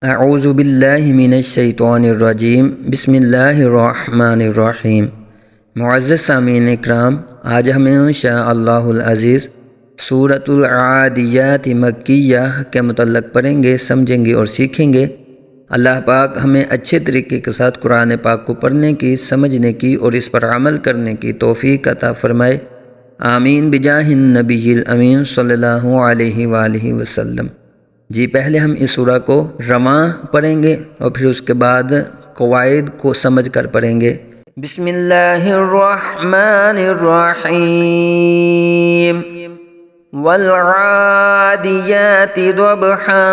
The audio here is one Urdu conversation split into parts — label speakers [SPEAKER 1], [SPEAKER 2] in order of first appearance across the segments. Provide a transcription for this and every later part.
[SPEAKER 1] اعوذ باللہ من الشیطان الرجیم بسم اللہ الرحمن الرحیم۔ معزز سامعین اکرام، آج ہم انشاء اللہ العزیز سورۃ العادیات مکیہ کے متعلق پڑھیں گے، سمجھیں گے اور سیکھیں گے۔ اللہ پاک ہمیں اچھے طریقے کے ساتھ قرآن پاک کو پڑھنے کی، سمجھنے کی اور اس پر عمل کرنے کی توفیق عطا فرمائے، آمین بجاہ النبی الامین صلی اللہ علیہ وآلہ وسلم۔ جی پہلے ہم اس سورہ کو رواں پڑھیں گے اور پھر اس کے بعد قواعد کو سمجھ کر پڑھیں گے۔ بسم اللہ الرحمن الرحیم۔ والعادیات ضبحا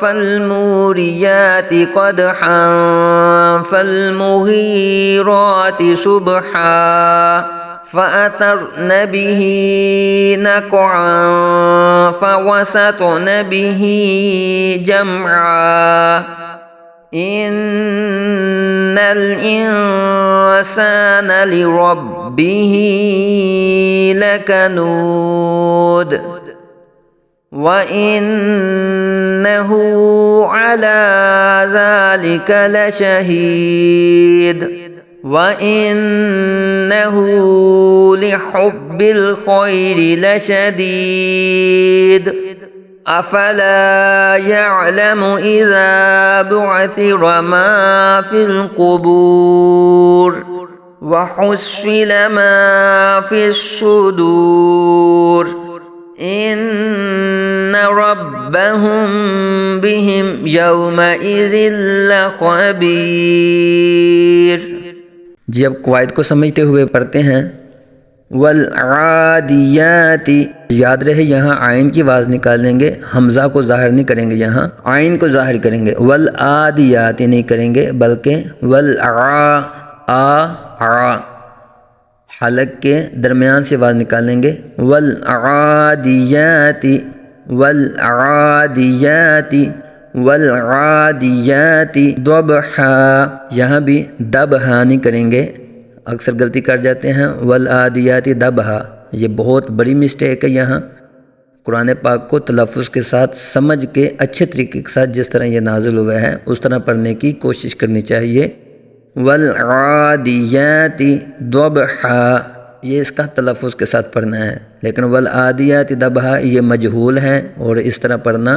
[SPEAKER 1] فالموریات قدحا فالمغیرات صبحا فأثرن به نقعا فوسطن به جمعا إن الإنسان لربه لكنود وإنه على ذلك لشهيد وَإِنَّهُ لِحُبِّ الْخَيْرِ لَشَدِيدٌ أَفَلَا يَعْلَمُ إِذَا بُعْثِرَ مَا فِي الْقُبُورِ وَحُصِّلَ مَا فِي الصُّدُورِ إِنَّ رَبَّهُم بِهِمْ يَوْمَئِذٍ لَخَبِيرٌ۔ جی اب قواعد کو سمجھتے ہوئے پڑھتے ہیں۔ والعادیات، یاد رہے یہاں عین کی آواز نکالیں گے، حمزہ کو ظاہر نہیں کریں گے، یہاں عین کو ظاہر کریں گے۔ والعادیات نہیں کریں گے بلکہ حلق کے درمیان سے آواز نکالیں گے۔ والعادیات والعادیات والعادیات ضبحا، یہاں بھی دبحا نہیں کریں گے، اکثر غلطی کر جاتے ہیں۔ والعادیات دبحا، یہ بہت بڑی مسٹیک ہے۔ یہاں قرآن پاک کو تلفظ کے ساتھ سمجھ کے اچھے طریقے کے ساتھ جس طرح یہ نازل ہوا ہے اس طرح پڑھنے کی کوشش کرنی چاہیے۔ والعادیات ضبحا، یہ اس کا تلفظ کے ساتھ پڑھنا ہے، لیکن والعادیات دبحا یہ مجہول ہے اور اس طرح پڑھنا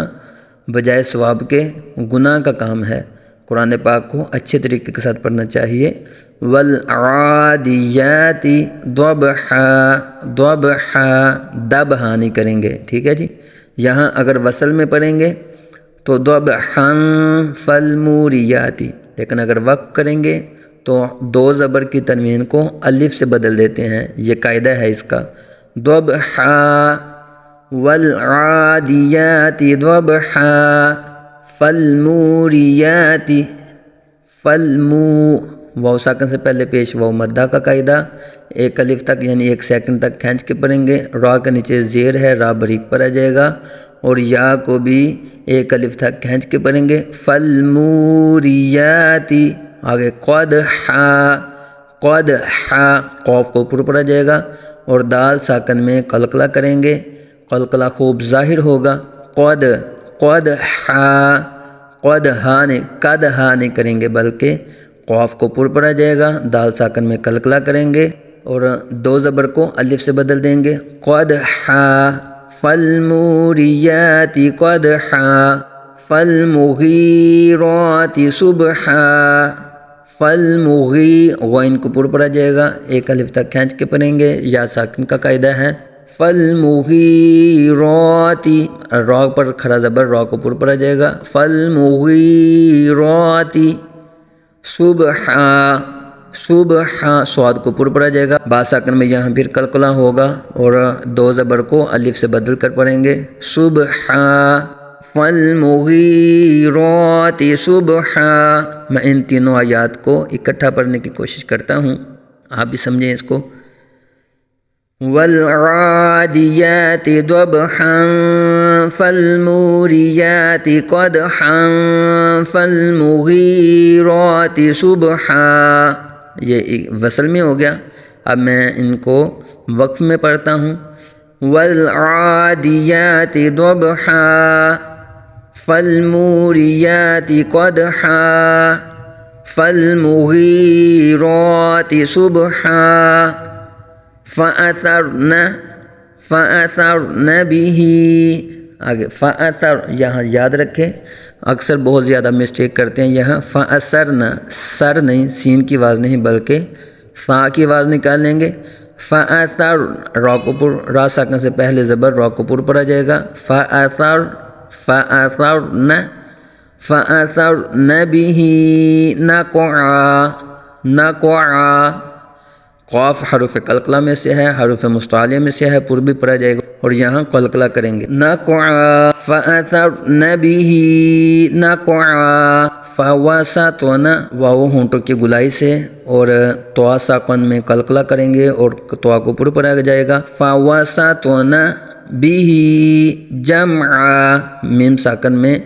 [SPEAKER 1] بجائے ثواب کے گناہ کا کام ہے۔ قرآن پاک کو اچھے طریقے کے ساتھ پڑھنا چاہیے۔ والعادیات ضبحا، ضبحا دبحا نہیں کریں گے، ٹھیک ہے جی۔ یہاں اگر وصل میں پڑھیں گے تو ضبحا فالموریات، لیکن اگر وقف کریں گے تو دو زبر کی تنوین کو الف سے بدل دیتے ہیں، یہ قاعدہ ہے اس کا۔ ضبحا والعادیات ضبحا فالموریات، واو ساکن سے پہلے پیش واو مدہ کا قاعدہ، ایک الف تک یعنی ایک سیکنڈ تک کھینچ کے پڑھیں گے۔ را کے نیچے زیر ہے، را بریک پر آ جائے گا، اور یا کو بھی ایک الف تک کھینچ کے پڑھیں گے۔ فالموریات، آگے قدحا، قدحا قوف کو اوپر پر آ جائے گا، اور دال ساکن میں قلقلہ کریں گے، قلقلہ خوب ظاہر ہوگا۔ قدحا، قدحا نہیں کریں گے بلکہ قاف کو پر آ جائے گا، دال ساکن میں قلقلہ کریں گے اور دو زبر کو الف سے بدل دیں گے۔ قدحا فالموریات قدحا فالمغیرات صبحا، غین کو پر آ جائے گا، ایک الف تک کھینچ کے پڑھیں گے، یا ساکن کا قاعدہ ہے۔ فالمغیرات، را پر کھڑا زبر، را کو پر آ جائے گا۔ فالمغیرات صبحا، صبحا صاد کو پر آ جائے گا، با ساکن میں یہاں پھر قلقلہ ہوگا اور دو زبر کو الف سے بدل کر پڑھیں گے۔ صبحا فالمغیرات صبحا۔ میں ان تینوں آیات کو اکٹھا پڑھنے کی کوشش کرتا ہوں، آپ بھی سمجھیں اس کو۔ والعادیات ضبحا فالموریات قدحا فالمغیرات صبحا، یہ وصل میں ہو گیا۔ اب میں ان کو وقف میں پڑھتا ہوں۔ والعادیات ضبحا فالموریات قدحا فالمغیرات صبحا فأثرن به. آگے فأثر، یہاں یاد رکھیں اکثر بہت زیادہ مسٹیک کرتے ہیں. یہاں فأثرن، سر نہیں، سین کی آواز نہیں بلکہ فا کی آواز نکال لیں گے. فأثر، را کو پر، را ساکن سے پہلے زبر را کو پر پر آ جائے گا. فأثرن به نقعا. قاف حروف قلقلہ میں سے ہے، حروف مستعلیہ میں سے ہے، پر بھی پڑا جائے گا اور یہاں قلقلہ کریں گے. نقعا فأثرن به نقعا. فوسطن، واو ہونٹوں کی گلائی سے اور توا ساکن میں قلقلہ کریں گے اور توا کو پر پڑا جائے گا. فوسطن به جمعا. میم ساکن میں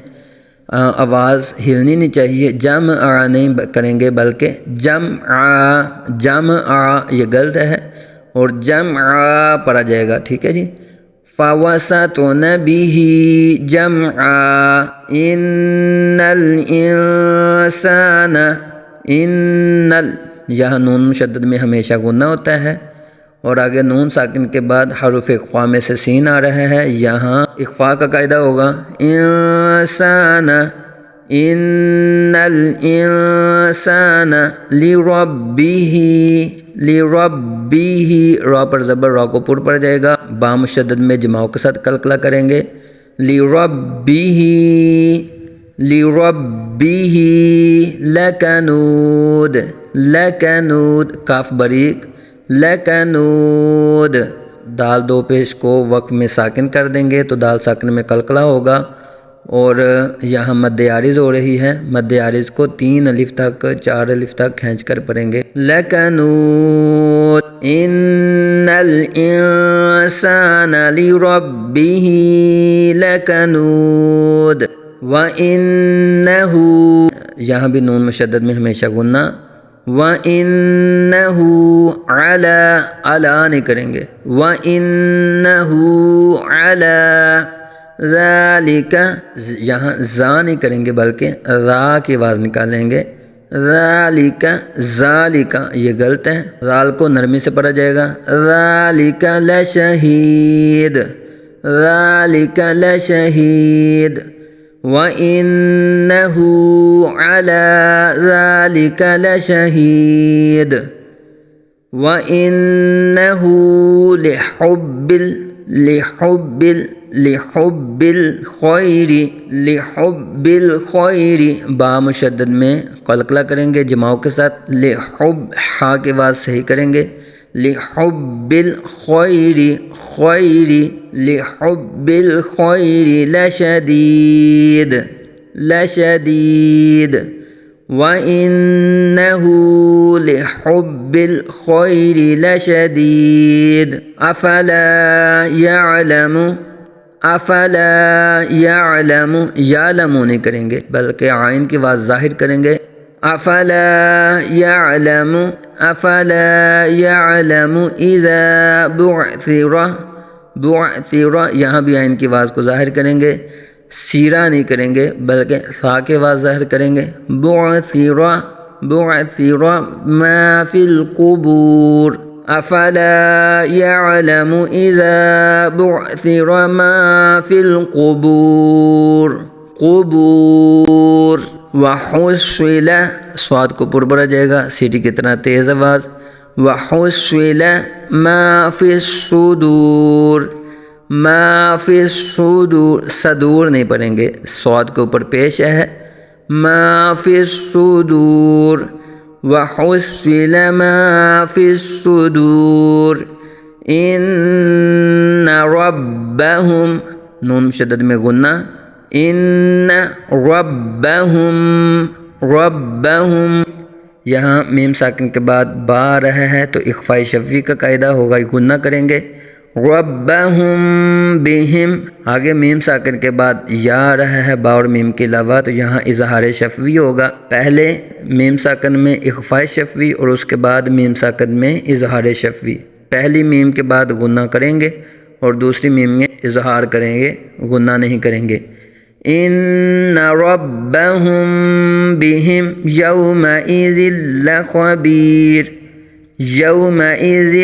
[SPEAKER 1] آواز ہلنی نہیں چاہیے، جمع نہیں کریں گے بلکہ جمع، یہ غلط ہے اور جمع پڑھا جائے گا. ٹھیک ہے جی. فوسطن به جمعا ان الانسان، یہاں نون مشدد میں ہمیشہ غنہ ہوتا ہے اور آگے نون ساکن کے بعد حروف اخفا میں سے سین آ رہا ہے. یہاں اخفا کا قاعدہ ہوگا انسان، ان الانسان لربه، را پر زبر را کو پر پڑ جائے گا. با مشدد میں جماؤ کے ساتھ قلقلہ کریں گے. لربه لکنود، کاف بریک لکنود. دال دو پیش کو وقف میں ساکن کر دیں گے تو دال ساکن میں قلقلہ ہوگا اور یہاں مد عارض ہو رہی ہے. مد عارض کو 3 الف تک 4 الف تک کھینچ کر پڑھیں گے. لکنود ان الانسان لربه لکنود وَإِنَّهُ، یہاں بھی نون مشدد میں ہمیشہ غنہ. وَإِنَّهُ عَلَىٰ نہیں کریں گے. وَإِنَّهُ عَلَىٰ ذَلِكَ، یہاں زا نہیں کریں گے بلکہ را کی آواز نکالیں گے. ذَلِكَ یہ غلط ہے، رال کو نرمی سے پڑھا جائے گا. ذَلِكَ لَشَهِيدٌ وَإِنَّهُ عَلَىٰ ذَلِكَ لَشَهِيدٌ وَإِنَّهُ لِحُبِّ الْخَيْرِ، با مشدد میں قلقلہ کریں گے جماؤ کے ساتھ. لحب، ہا کی آواز صحیح کریں گے. لحب الخیر لشدید وَإِنَّهُ لِحُبِّ الْخَيْرِ لَشَدِيدٌ. أَفَلَا يَعْلَمُ، یعلم نہیں کریں گے بلکہ عین کی آواز ظاہر کریں گے. أَفَلَا يَعْلَمُ إِذَا بُعْثِرَ، یہاں بھی عین کی آواز کو ظاہر کریں گے. سیرا نہیں کریں گے بلکہ ثا کی آواز ظاہر کریں گے. بعثر ما فی القبور. افلا يعلم اذا بعثر ما فی القبور. قبور. وحصل، سواد کو پر بڑھا جائے گا سیٹی کی طرح تیز آواز. وحصل ما فی الصدور. ما فی الصدور، صدور نہیں پڑھیں گے، سواد کے اوپر پیش ہے. ما فی الصدور. وحصل ما فی الصدور. ان ربهم، نون مشدد میں غنہ. ان ربهم، یہاں میم ساکن کے بعد با رہا ہے تو اخفاء شفوی کا قاعدہ ہوگا، غنہ کریں گے. ربهم بهم، آگے میم ساکن کے بعد یا رہا ہے با اور میم کے علاوہ تو یہاں اظہار شفوی ہوگا. پہلے میم ساکن میں اخفاء شفوی اور اس کے بعد میم ساکن میں اظہار شفوی. پہلی میم کے بعد غنہ کریں گے اور دوسری میم میں اظہار کریں گے، غنہ نہیں کریں گے. ان ربهم بهم یومئذ لخبیر۔ یومئذ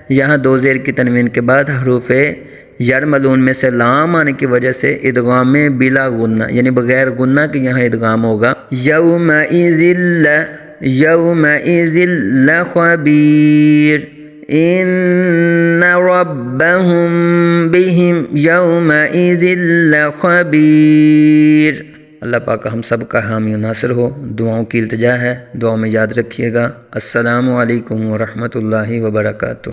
[SPEAKER 1] یہاں دو زیر کی تنوین کے بعد حروف یرملون میں سے لام آنے کی وجہ سے ادغام بلا غنہ یعنی بغیر غنہ کے یہاں ادغام ہوگا۔ یومئذ لخبیر ان ربهم بهم یومئذ لخبیر۔ اللہ پاک ہم سب کا حامی و ناصر ہو۔ دعاؤں کی التجا ہے، دعاؤں میں یاد رکھیے گا۔ السلام علیکم ورحمۃ اللہ وبرکاتہ۔